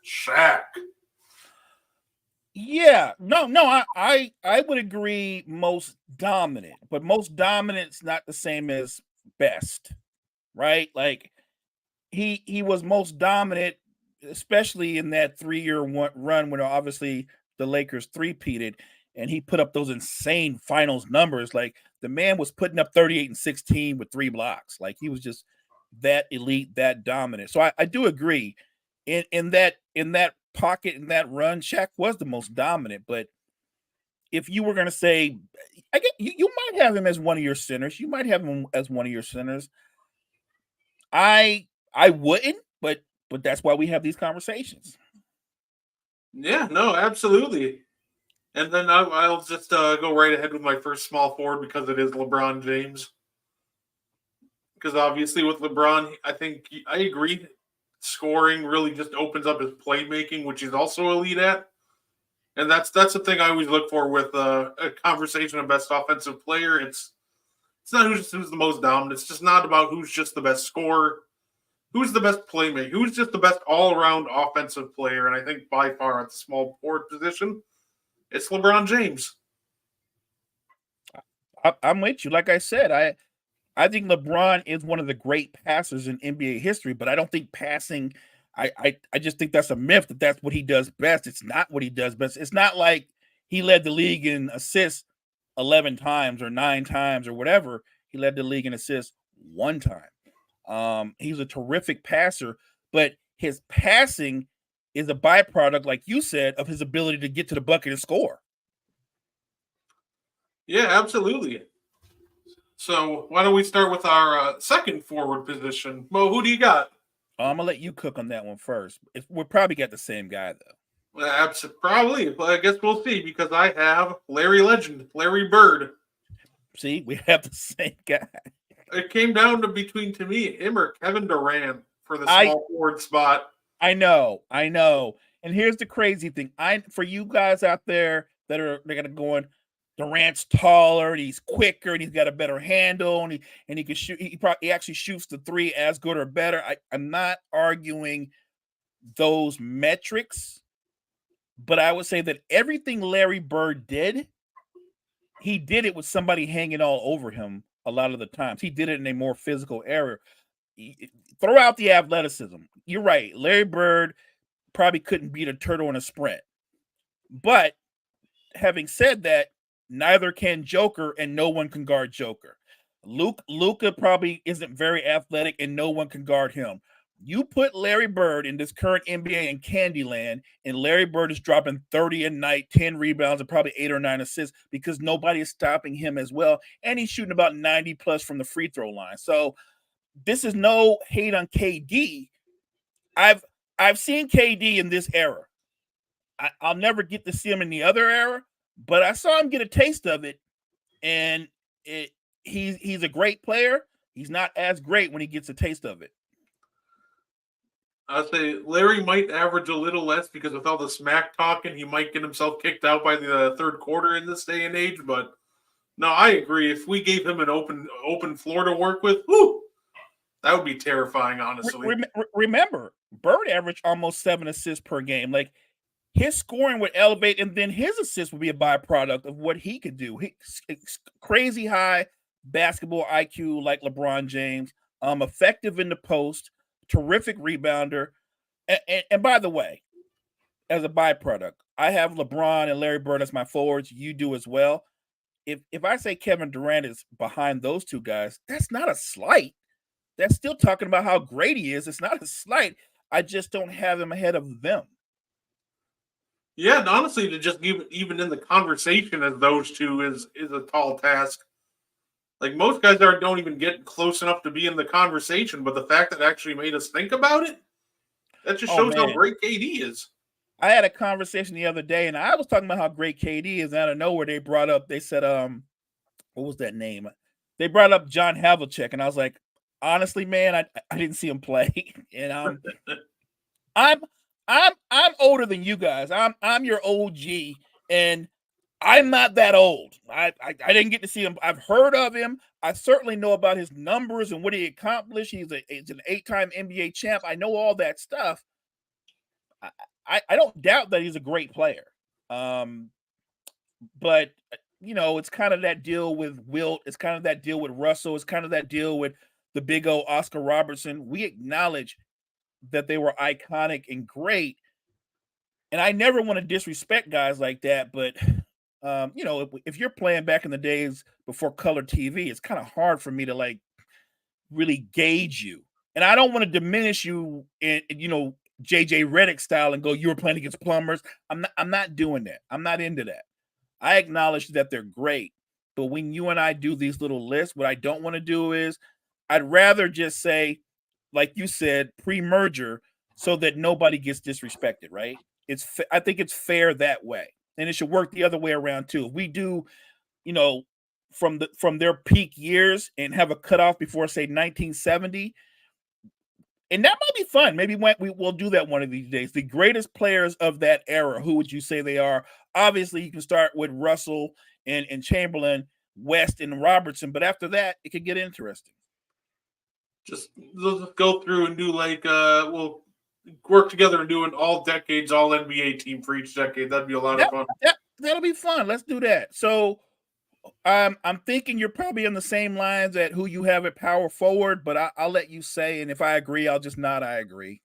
Shaq. Yeah, I would agree most dominant, but most dominant's not the same as best, right? Like he was most dominant, especially in that 3-year run when obviously the Lakers three-peated and he put up those insane finals numbers. Like the man was putting up 38 and 16 with 3 blocks. Like he was just that elite, that dominant. So I do agree. In that pocket, in that run, Shaq was the most dominant. But if you were gonna say, I get you might have him as one of your centers. You might have him as one of your centers. I wouldn't, but that's why we have these conversations. Yeah, no, absolutely. And then I'll just go right ahead with my first small forward because it is LeBron James. Because obviously with LeBron, I think I agree. Scoring really just opens up his playmaking, which he's also elite at. And that's the thing I always look for with a conversation of best offensive player. It's not who's the most dominant. It's just not about who's just the best scorer, who's the best playmaker, who's just the best all around offensive player. And I think by far at the small forward position, it's LeBron James. I'm with you. Like I said, I think LeBron is one of the great passers in NBA history, but I don't think passing. I just think that's a myth that that's what he does best. It's not what he does best. It's not like he led the league in assists 11 times or 9 times or whatever. He led the league in assists 1 time. He's a terrific passer, but his passing is a byproduct, like you said, of his ability to get to the bucket and score. Yeah, absolutely. So why don't we start with our second forward position? Mo, who do you got? I'm gonna let you cook on that one first. We'll probably got the same guy though. Probably. But I guess we'll see because I have Larry Legend, Larry Bird. See, we have the same guy. It came down to between to me him or Kevin Durant for the I small forward spot. I know. And here's the crazy thing. For you guys out there they're gonna going, Durant's taller and he's quicker and he's got a better handle and he can shoot. He actually shoots the three as good or better. I'm not arguing those metrics, but I would say that everything Larry Bird did, he did it with somebody hanging all over him a lot of the times. He did it in a more physical area. Throw out the athleticism. You're right. Larry Bird probably couldn't beat a turtle in a sprint. But having said that, neither can Joker, and no one can guard Joker. Luka probably isn't very athletic, and no one can guard him. You put Larry Bird in this current NBA in Candyland, and Larry Bird is dropping 30 a night, 10 rebounds, and probably 8 or 9 assists because nobody is stopping him as well. And he's shooting about 90 plus from the free throw line. So this is no hate on KD. I've seen KD in this era. I'll never get to see him in the other era, but I saw him get a taste of it, and he's a great player. He's not as great when he gets a taste of it. I'd say Larry might average a little less because with all the smack talking, he might get himself kicked out by the third quarter in this day and age. But no, I agree. If we gave him an open floor to work with, whew, that would be terrifying, honestly. Remember, Bird averaged almost 7 assists per game. Like his scoring would elevate, and then his assists would be a byproduct of what he could do. It's crazy high basketball IQ, like LeBron James. Effective in the post, terrific rebounder. And by the way, as a byproduct, I have LeBron and Larry Bird as my forwards. You do as well. If I say Kevin Durant is behind those two guys, that's not a slight. That's still talking about how great he is. It's not a slight. I just don't have him ahead of them. Yeah, and honestly, to just give even in the conversation as those two is a tall task. Like most guys don't even get close enough to be in the conversation, but the fact that it actually made us think about it, that just shows how great KD is. I had a conversation the other day, and I was talking about how great KD is. And out of nowhere, they said, what was that name? They brought up John Havlicek, and I was like, honestly, man, I didn't see him play, and I'm I'm older than you guys. I'm your OG, and I'm not that old. I didn't get to see him. I've heard of him. I certainly know about his numbers and what he accomplished. He's an 8-time NBA champ. I know all that stuff. I don't doubt that he's a great player. But it's kind of that deal with Wilt. It's kind of that deal with Russell. It's kind of that deal with the big old Oscar Robertson. We acknowledge that they were iconic and great. And I never want to disrespect guys like that, but if you're playing back in the days before color TV, it's kind of hard for me to like really gauge you. And I don't want to diminish you in JJ Redick style and go, you were playing against plumbers. I'm not doing that. I'm not into that. I acknowledge that they're great. But when you and I do these little lists, what I don't want to do is I'd rather just say, like you said, pre-merger, so that nobody gets disrespected, right? I think it's fair that way. And it should work the other way around too. If we do, from their peak years and have a cutoff before, say, 1970, and that might be fun. Maybe we'll do that one of these days. The greatest players of that era, who would you say they are? Obviously, you can start with Russell and Chamberlain, West and Robertson, but after that, it could get interesting. Just go through and do we'll work together and do an all decades, all NBA team for each decade. That'd be a lot of fun. That'll be fun. Let's do that. So I'm thinking you're probably on the same lines at who you have at power forward, but I'll let you say, and if I agree, I'll just nod I agree.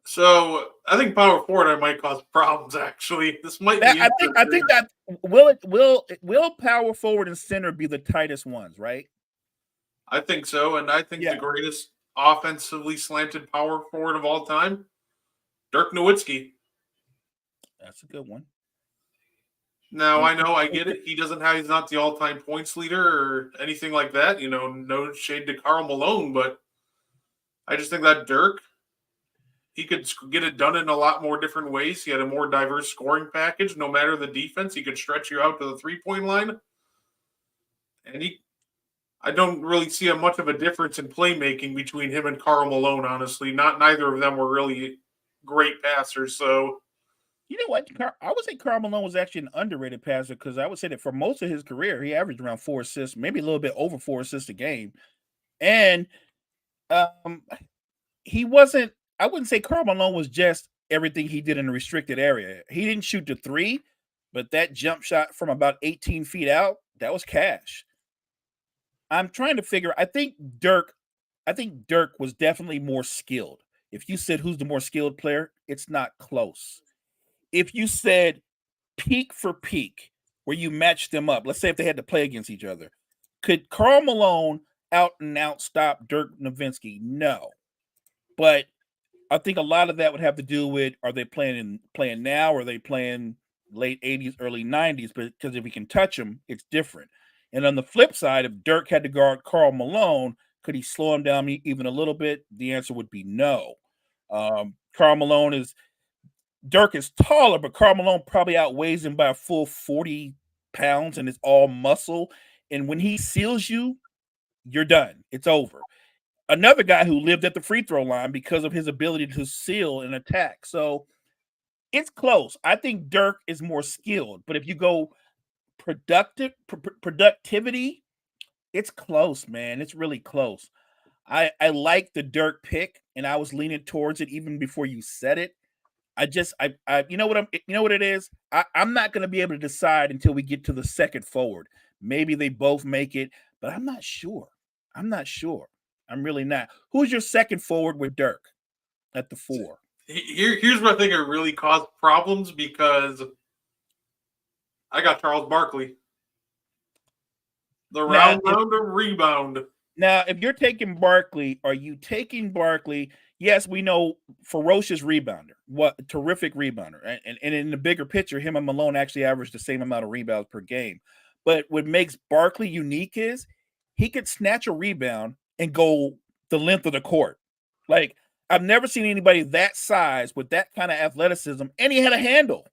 So I think power forward I might cause problems. Actually, this might be. I think that will power forward and center be the tightest ones, right? I think so, and I think the greatest offensively slanted power forward of all time, Dirk Nowitzki. That's a good one. Now I know I get it. He's not the all-time points leader or anything like that. No shade to Karl Malone, but I just think that Dirk, he could get it done in a lot more different ways. He had a more diverse scoring package. No matter the defense, he could stretch you out to the 3-point line, and I don't really see much of a difference in playmaking between him and Karl Malone, honestly. Neither of them were really great passers. So, you know what? I would say Karl Malone was actually an underrated passer because I would say that for most of his career, he averaged around 4 assists, maybe a little bit over 4 assists a game. And he wasn't, I wouldn't say Karl Malone was just everything he did in a restricted area. He didn't shoot the 3, but that jump shot from about 18 feet out, that was cash. I'm trying to figure. I think Dirk was definitely more skilled. If you said who's the more skilled player, it's not close. If you said peak for peak, where you matched them up, let's say if they had to play against each other, could Karl Malone out and out stop Dirk Nowitzki? No, but I think a lot of that would have to do with, are they playing now, or are they playing late 80s, early 90s? Because if he can touch them, it's different. And on the flip side, if Dirk had to guard Karl Malone, could he slow him down even a little bit? The answer would be no. Dirk is taller, but Karl Malone probably outweighs him by a full 40 pounds and is all muscle. And when he seals you, you're done. It's over. Another guy who lived at the free throw line because of his ability to seal and attack. So it's close. I think Dirk is more skilled, but if you go productivity, it's close, man. It's really close. I like the Dirk pick, and I was leaning towards it even before you said it. You know what it is? I'm not going to be able to decide until we get to the second forward. Maybe they both make it, but I'm not sure. I'm really not. Who's your second forward with Dirk at the 4? Here's what I think it really caused problems, because I got Charles Barkley. The round of rebound. Now, if you're taking Barkley, are you taking Barkley? Yes, we know ferocious rebounder. What terrific rebounder. And in the bigger picture, him and Malone actually averaged the same amount of rebounds per game. But what makes Barkley unique is he could snatch a rebound and go the length of the court. Like, I've never seen anybody that size with that kind of athleticism, and he had a handle.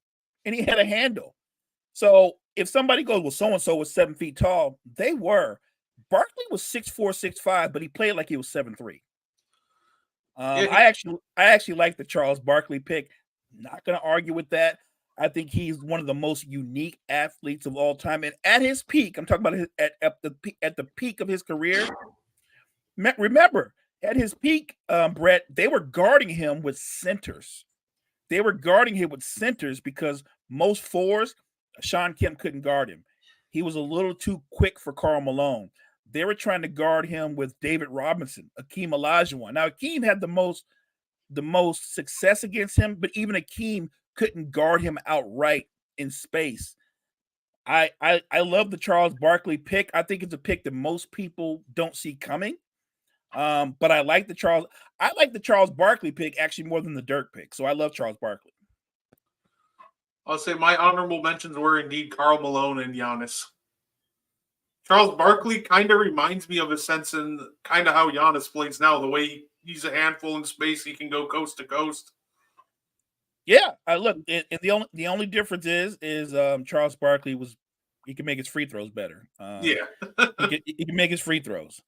So if somebody goes, well, so-and-so was 7 feet tall, they were. Barkley was 6'4", 6'5", but he played like he was 7'3". Yeah, I actually like the Charles Barkley pick. Not going to argue with that. I think he's one of the most unique athletes of all time, and at his peak, I'm talking about at the peak of his career. Remember, at his peak, Brett, they were guarding him with centers. They were guarding him with centers because most fours, Sean Kemp couldn't guard him. He was a little too quick for Karl Malone. They were trying to guard him with David Robinson, Akeem Olajuwon. Now Akeem had the most success against him, but even Akeem couldn't guard him outright in space. I love the Charles Barkley pick. I think it's a pick that most people don't see coming. But I like the Charles Barkley pick actually more than the Dirk pick. So I love Charles Barkley. I'll say my honorable mentions were indeed Karl Malone and Giannis. Charles Barkley kind of reminds me of a sense in kind of how Giannis plays now. The way he's a handful in space, he can go coast to coast. Yeah, I look. And the only difference is Charles Barkley he can make his free throws better. Yeah, he can make his free throws,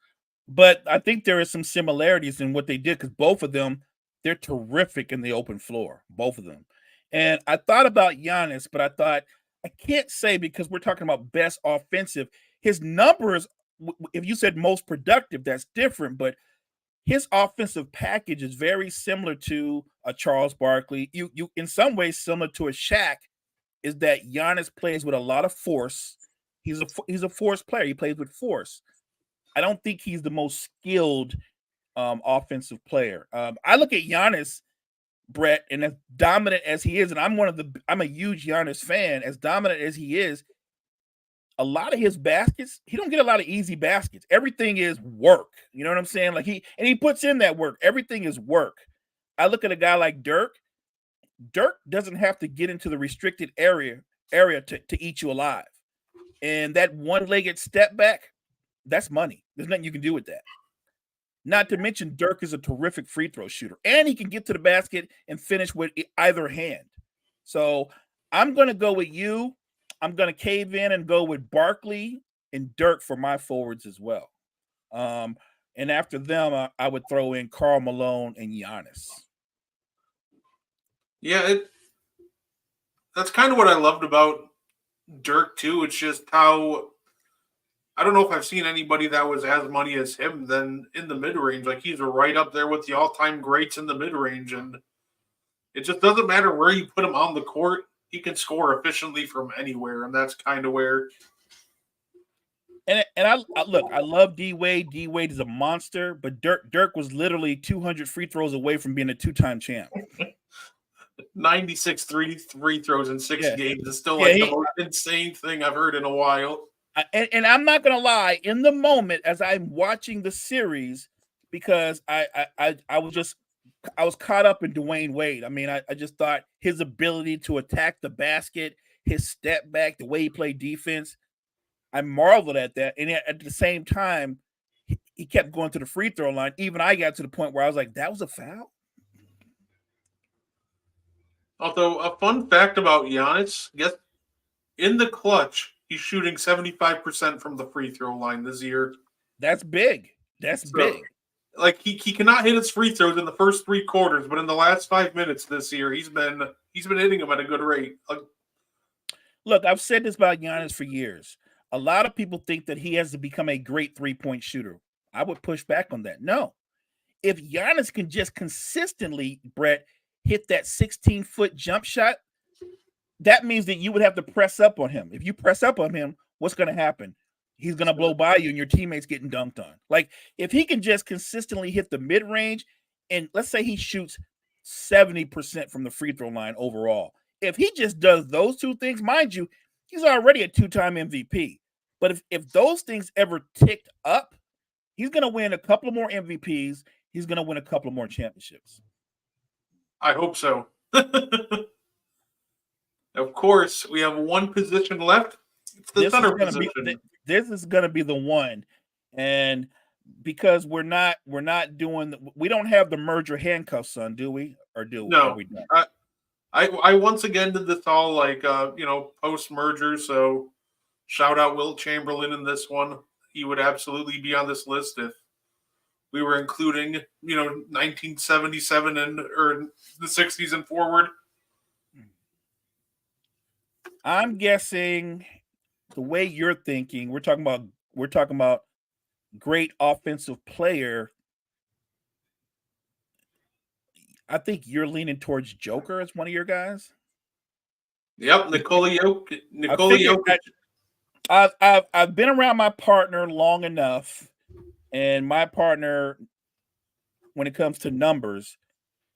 but I think there is some similarities in what they did because both of them they're terrific in the open floor, both of them. And I thought about Giannis, but I thought I can't say because we're talking about best offensive. His numbers, if you said most productive, that's different, but his offensive package is very similar to a Charles Barkley. You in some ways similar to a Shaq, is that Giannis plays with a lot of force. He's a force player. He plays with force. I don't think he's the most skilled offensive player. I look at Giannis, Brett, and as dominant as he is, and I'm a huge Giannis fan. As dominant as he is, a lot of his baskets, he don't get a lot of easy baskets. Everything is work. You know what I'm saying? Like he puts in that work. Everything is work. I look at a guy like Dirk. Dirk doesn't have to get into the restricted area to eat you alive. And that one-legged step back, that's money. There's nothing you can do with that. Not to mention Dirk is a terrific free throw shooter. And he can get to the basket and finish with either hand. So I'm going to go with you. I'm going to cave in and go with Barkley and Dirk for my forwards as well. And after them, I would throw in Karl Malone and Giannis. Yeah, that's kind of what I loved about Dirk too. It's just how I don't know if I've seen anybody that was as money as him then in the mid range. Like he's right up there with the all time greats in the mid range, and it just doesn't matter where you put him on the court. He can score efficiently from anywhere, and that's kind of where. And I look, I love D Wade. D Wade is a monster, but Dirk was literally 200 free throws away from being a 2-time champ. 96 free throws in 6 games is still the most insane thing I've heard in a while. And I'm not gonna lie, in the moment as I'm watching the series, because I was caught up in Dwayne Wade. I mean, I just thought his ability to attack the basket, his step back, the way he played defense, I marveled at that. And at the same time, he kept going to the free throw line. Even I got to the point where I was like, that was a foul? Although, a fun fact about Giannis, guess in the clutch, he's shooting 75% from the free throw line this year. That's big. That's big. Like he cannot hit his free throws in the first 3 quarters, but in the last 5 minutes this year, he's been hitting them at a good rate. Look, I've said this about Giannis for years. A lot of people think that he has to become a great 3-point shooter. I would push back on that. No. If Giannis can just consistently, Brett, hit that 16-foot jump shot, that means that you would have to press up on him. If you press up on him, what's going to happen? He's going to blow by you and your teammates getting dunked on. Like, if he can just consistently hit the mid-range, and let's say he shoots 70% from the free throw line overall. If he just does those 2 things, mind you, he's already a 2-time MVP. But if those things ever ticked up, he's going to win a couple more MVPs. He's going to win a couple more championships. I hope so. Of course, we have one position left. It's the center position. This is going to be the one. And because we don't have the merger handcuffs, son, do we? Or do no, we? I once again did this all post merger. So shout out Wilt Chamberlain in this one. he would absolutely be on this list if we were including, 1977 or the 60s and forward. I'm guessing the way you're thinking, we're talking about great offensive player. I think you're leaning towards Joker as one of your guys. Yep, Nikola Jokic. I've been around my partner long enough, and my partner, when it comes to numbers,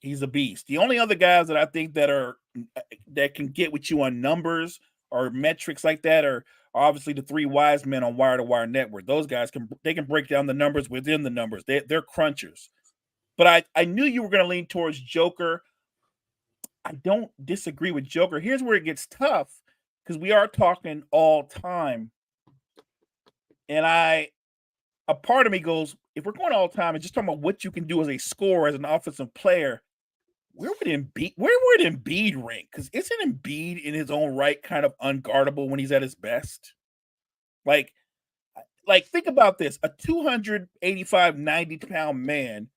he's a beast. The only other guys that I think that can get with you on numbers or metrics like that are obviously the three wise men on Wire to Wire Network. Those guys can break down the numbers within the numbers. They're crunchers. But I knew you were going to lean towards Joker. I don't disagree with Joker. Here's where it gets tough because we are talking all time. And a part of me goes, if we're going all time and just talking about what you can do as a scorer, as an offensive player, where would Embiid rank? Because isn't Embiid in his own right kind of unguardable when he's at his best? Like think about this: a 285, 90-pound man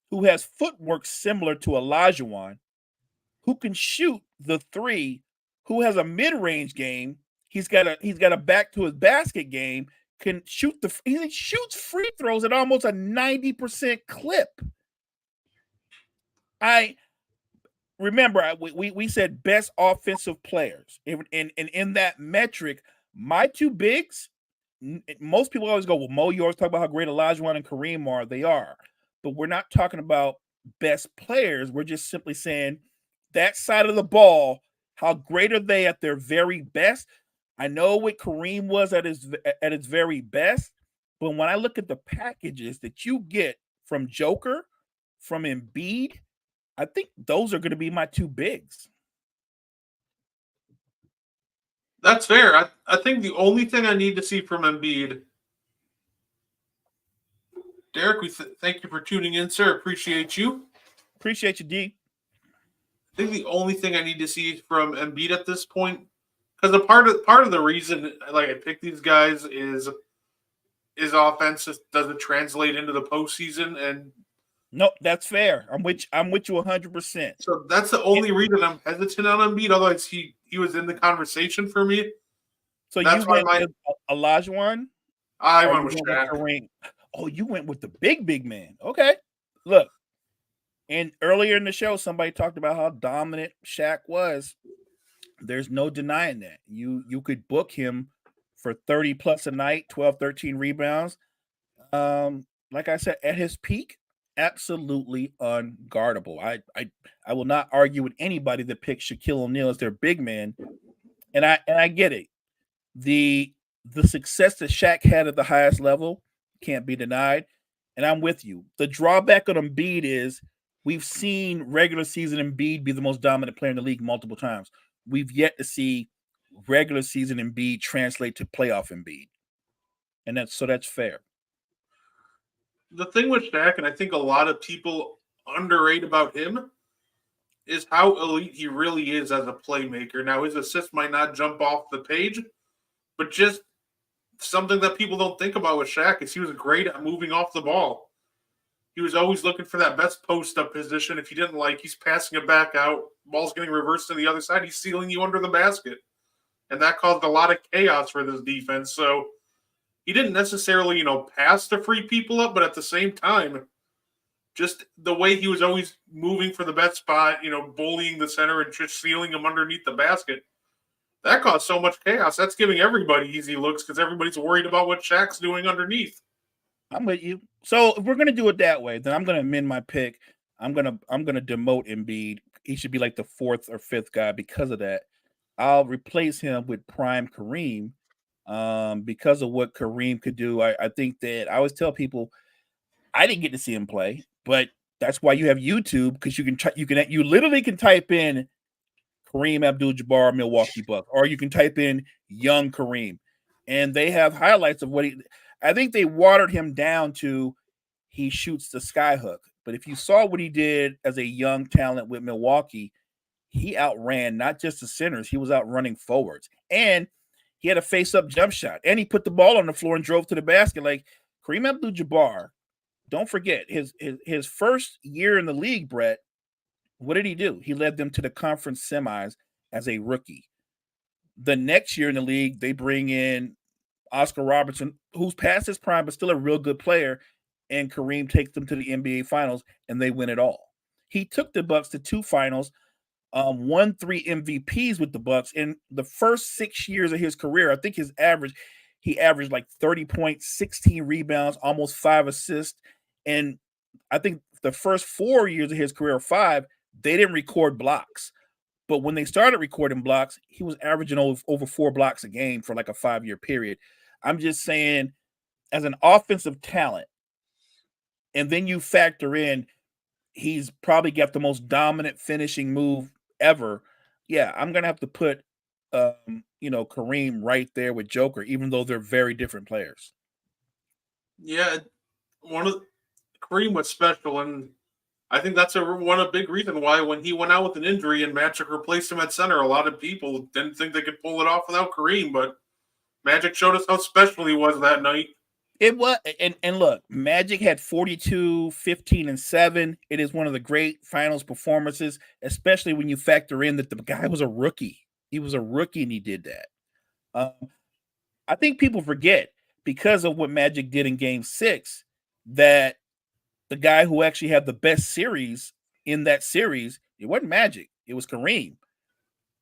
who has footwork similar to Olajuwon, who can shoot the three, who has a mid-range game. He's got a back to his basket game. He shoots free throws at almost a 90% clip. Remember, we said best offensive players. And in that metric, my two bigs, most people always go, well, Mo, you always talk about how great Olajuwon and Kareem are. They are. But we're not talking about best players. We're just simply saying that side of the ball, how great are they at their very best? I know what Kareem was at its very best, but when I look at the packages that you get from Joker, from Embiid, I think those are going to be my two bigs. That's fair. I think the only thing I need to see from Embiid. Derek, thank you for tuning in, sir. Appreciate you. Appreciate you, D. I think the only thing I need to see from Embiid at this point, because part of the reason I pick these guys is his offense just doesn't translate into the postseason, and no, that's fair. I'm with you 100%. So that's the only reason I'm hesitant on Embiid. Otherwise, he was in the conversation for me. So that's you went with Olajuwon? I went with Shaq. Kareem? Oh, you went with the big man. Okay. Look, and earlier in the show, somebody talked about how dominant Shaq was. There's no denying that. You could book him for 30 plus a night, 12, 13 rebounds. Like I said, at his peak, absolutely unguardable. I will not argue with anybody that picks Shaquille O'Neal as their big man. And I get it. The success that Shaq had at the highest level can't be denied. And I'm with you. The drawback on Embiid is we've seen regular season Embiid be the most dominant player in the league multiple times. We've yet to see regular season Embiid translate to playoff Embiid. And that's fair. The thing with Shaq, and I think a lot of people underrate about him, is how elite he really is as a playmaker. Now, his assist might not jump off the page, but just something that people don't think about with Shaq is he was great at moving off the ball. He was always looking for that best post-up position. If he didn't he's passing it back out, ball's getting reversed to the other side, he's sealing you under the basket. And that caused a lot of chaos for this defense. So he didn't necessarily, pass to free people up, but at the same time, just the way he was always moving for the best spot, bullying the center and just sealing him underneath the basket, that caused so much chaos. That's giving everybody easy looks because everybody's worried about what Shaq's doing underneath. I'm with you. So if we're gonna do it that way, then I'm gonna amend my pick. I'm gonna demote Embiid. He should be like the fourth or fifth guy because of that. I'll replace him with prime Kareem. Because of what Kareem could do. I think that I always tell people I didn't get to see him play, but that's why you have YouTube, because you literally can type in Kareem Abdul-Jabbar Milwaukee Bucks, or you can type in young Kareem, and they have highlights of what I think they watered him down to he shoots the skyhook. But if you saw what he did as a young talent with Milwaukee, he outran not just the centers, he was outrunning forwards. And He had a face-up jump shot, and he put the ball on the floor and drove to the basket. Like Kareem Abdul-Jabbar, don't forget his first year in the league, Brett. What did he do? He led them to the conference semis as a rookie. The next year in the league, they bring in Oscar Robertson, who's past his prime, but still a real good player, and Kareem takes them to the NBA Finals, and they win it all. He took the Bucks to 2 finals, won 3 MVPs with the Bucks. In the first 6 years of his career, I think he averaged like 30 points, 16 rebounds, almost 5 assists. And I think the first 4 years of his career, 5, they didn't record blocks. But when they started recording blocks, he was averaging over 4 blocks a game for like a 5-year period. I'm just saying, as an offensive talent, and then you factor in he's probably got the most dominant finishing move ever. Yeah, I'm gonna have to put Kareem right there with Joker, even though they're very different players. Yeah, Kareem was special, and I think that's a big reason why when he went out with an injury and Magic replaced him at center, a lot of people didn't think they could pull it off without Kareem, but Magic showed us how special he was that night. It was, and look, Magic had 42, 15, and 7. It is one of the great finals performances, especially when you factor in that the guy was a rookie. He was a rookie and he did that. I think people forget, because of what Magic did in Game 6, that the guy who actually had the best series in that series, it wasn't Magic. It was Kareem.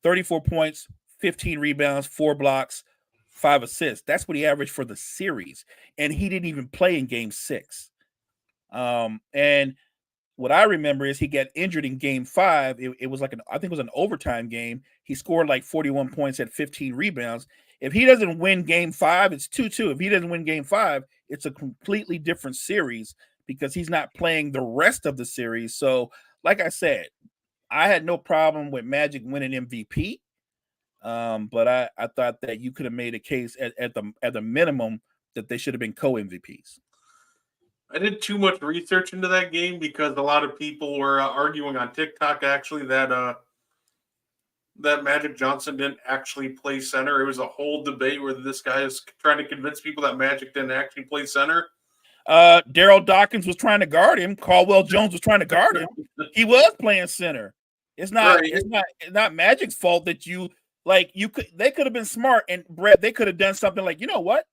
34 points, 15 rebounds, 4 blocks, 5 assists. That's what he averaged for the series. And he didn't even play in Game 6. And what I remember is he got injured in Game 5. It was like I think it was an overtime game. He scored like 41 points, had 15 rebounds. If he doesn't win Game 5, it's 2-2. If he doesn't win Game 5, it's a completely different series because he's not playing the rest of the series. So, like I said, I had no problem with Magic winning MVP. But I thought that you could have made a case at the minimum that they should have been co-MVPs. I did too much research into that game because a lot of people were arguing on TikTok actually that Magic Johnson didn't actually play center. It was a whole debate where this guy is trying to convince people that Magic didn't actually play center. Daryl Dawkins was trying to guard him. Caldwell Jones was trying to guard him. He was playing center. It's not Magic's fault that they could have been smart, and Brett, they could have done something like, you know what?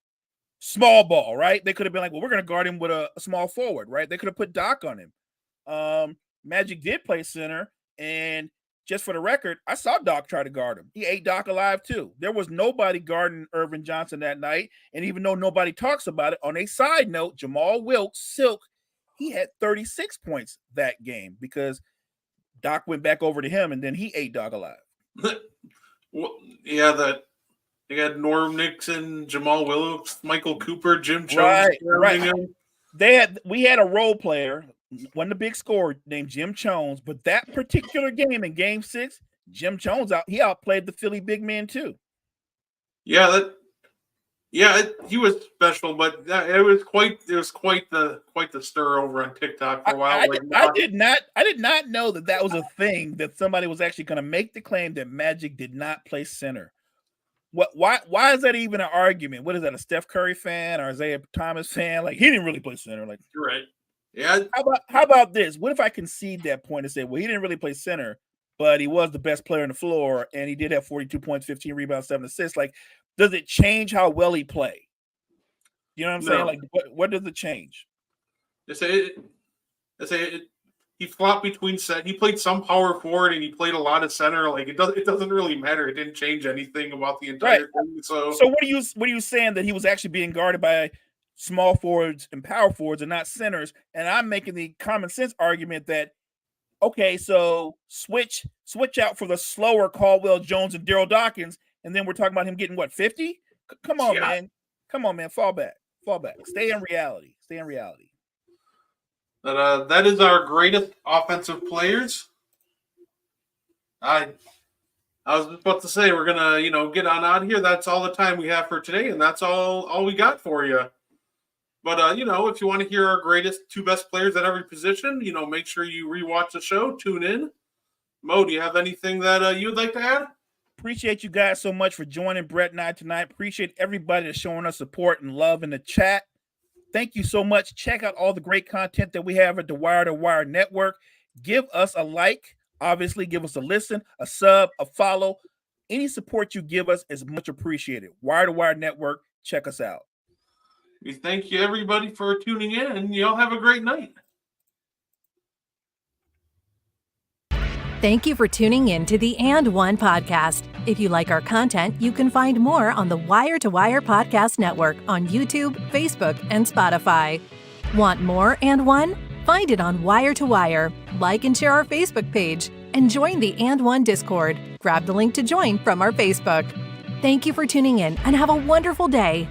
Small ball, right? They could have been like, well, we're going to guard him with a small forward, right? They could have put Doc on him. Magic did play center, and just for the record, I saw Doc try to guard him. He ate Doc alive too. There was nobody guarding Irvin Johnson that night, and even though nobody talks about it, on a side note, Jamal Wilkes, Silk, he had 36 points that game because Doc went back over to him, and then he ate Doc alive. Well, yeah, they had Norm Nixon, Jamal Wilkes, Michael Cooper, Jim Jones. Right. We had a role player, wasn't a big scorer, named Jim Jones, but that particular game in Game 6, Jim Jones he outplayed the Philly big man too. Yeah, he was special, but it was quite the stir over on TikTok for a while. I did not know that was a thing, that somebody was actually going to make the claim that Magic did not play center. Why is that even an argument? What is that, a Steph Curry fan or Isaiah Thomas fan? Like, he didn't really play center. Like, you're right. Yeah. How about this? What if I concede that point and say, well, he didn't really play center, but he was the best player on the floor, and he did have 42 points, 15 rebounds, 7 assists. Like, does it change how well he played? You know what I'm saying? Like, what does it change? He flopped between set. He played some power forward and he played a lot of center. Like, it doesn't really matter. It didn't change anything about the entire thing. So what are you saying, that he was actually being guarded by small forwards and power forwards and not centers? And I'm making the common sense argument that, okay, so switch out for the slower Caldwell Jones and Daryl Dawkins, and then we're talking about him getting what, 50? Come on, man. Fall back. Stay in reality. That is our greatest offensive players. I was about to say, we're gonna get on out of here. That's all the time we have for today, and that's all we got for you. But if you want to hear our greatest 2 best players at every position, make sure you rewatch the show. Tune in. Mo, do you have anything that you'd like to add? Appreciate you guys so much for joining Brett and I tonight. Appreciate everybody that's showing us support and love in the chat. Thank you so much. Check out all the great content that we have at the Wire to Wire Network. Give us a like. Obviously, give us a listen, a sub, a follow. Any support you give us is much appreciated. Wire to Wire Network. Check us out. We thank you, everybody, for tuning in, and y'all have a great night. Thank you for tuning in to the And One podcast. If you like our content, you can find more on the Wire to Wire Podcast Network on YouTube, Facebook, and Spotify. Want more And One? Find it on Wire to Wire. Like and share our Facebook page and join the And One Discord. Grab the link to join from our Facebook. Thank you for tuning in and have a wonderful day.